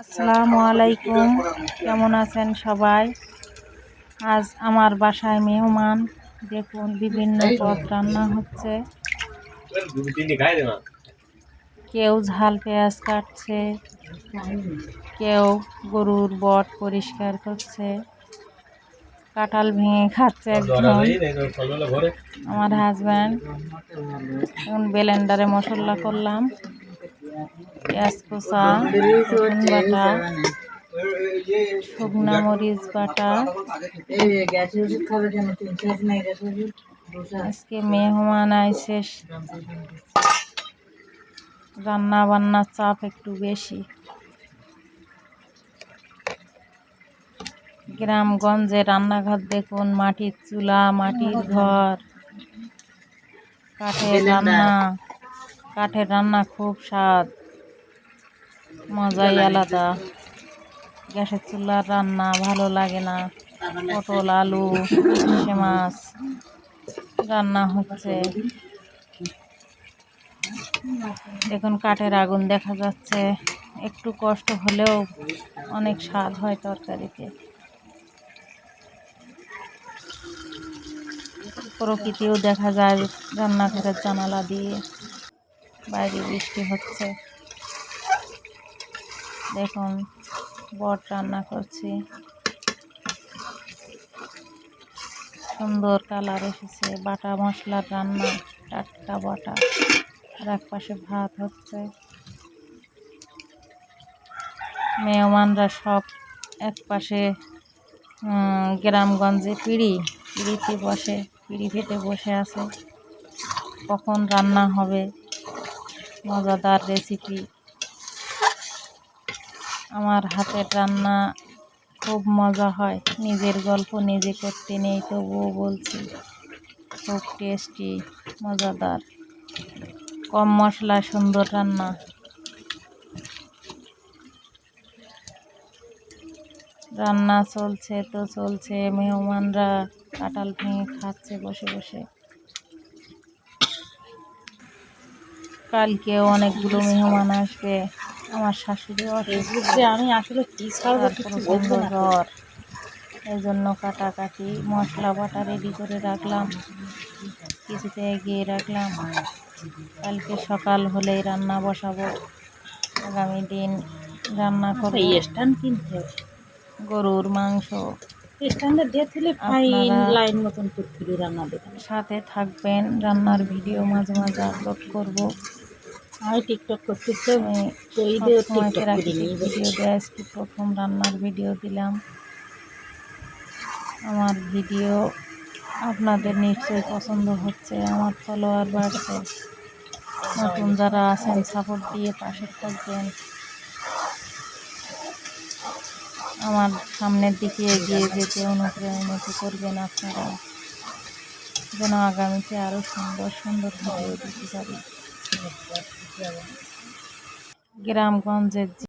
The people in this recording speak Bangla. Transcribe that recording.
আসসালামু আলাইকুম, কেমন আছেন সবাই? আজ আমার বাসায় মেহমান। দেখুন বিভিন্ন পদ রান্না হচ্ছে। কেউ ঝাল পেঁয়াজ কাটছে, কেউ গরুর বট পরিষ্কার করছে, কাঁঠাল ভেঙে খাচ্ছে একজন আমার হাজব্যান্ড। এখন ব্লেন্ডারে মশলা করলাম, পেঁয়াজ কুচা, রসুন বাটা, শুকনা মরিচ বাটা। আজকে মেহমান আইসে, রান্না বান্নার চাপ একটু বেশি। গ্রামগঞ্জে রান্নাঘর দেখুন, মাটির চুলা, মাটির ঘর, কাঠের রান্না খুব স্বাদ, মজাই আলাদা। গ্যাসের চুলার রান্না ভালো লাগে না। পটল, আলু, ইলিশ মাছ রান্না হচ্ছে। দেখুন কাঠের আগুন দেখা যাচ্ছে। একটু কষ্ট হলেও অনেক স্বাদ হয় তরকারিতে। প্রকৃতিও দেখা যায় রান্নাঘরের জানালা দিয়ে। বাইরে বৃষ্টি হচ্ছে। দেখুন বট রান্না করছি, সুন্দর কালার এসেছে। বাটা মশলার রান্না, টাটকা বাটা। আর এক পাশে ভাত হচ্ছে। মেহমানরা সব এক পাশে গ্রামগঞ্জে পিঁড়িতে বসে, পিঁড়ি পেতে বসে আছে। কখন রান্না হবে মজাদার রেসিপি। আমার হাতের রান্না খুব মজা হয়। নিজের গল্প নিজে করতে নেই, তবুও বলছি খুব টেস্টি, মজাদার, কম মশলায় সুন্দর রান্না। রান্না চলছে তো চলছে, মেহমানরা কাঁঠাল ভেঙে খাচ্ছে বসে বসে। কালকেও অনেকগুলো মেহমান আসবে। আমার শাশুড়ি অসুস্থ, আমি আসলে কি প্রচণ্ড জ্বর, এই জন্য কাটাকাটি মশলা বাটা রেডি করে রাখলাম, কিছুতে এগিয়ে রাখলাম। কালকে সকাল হলেই রান্না বসাবো। আগামী দিন রান্না করব গরুর মাংস। সাথে থাকবেন, রান্নার ভিডিও মাঝে মাঝে আপলোড করব। টিকটক করতে ভিডিও দেয়, আজকে প্রথম রান্নার ভিডিও দিলাম। আমার ভিডিও আপনাদের নিশ্চয়ই পছন্দ হচ্ছে। আমার ফলোয়ার বাড়ছে। নতুন যারা আছেন সাপোর্ট দিয়ে পাশে থাকবেন। আমার সামনের দিকে এগিয়ে যেতে অনুপ্রাণিত করবেন আপনারা, যেন আগামীতে আরও সুন্দর সুন্দর ভিডিও দিতে পারি। গ্রামগঞ্জের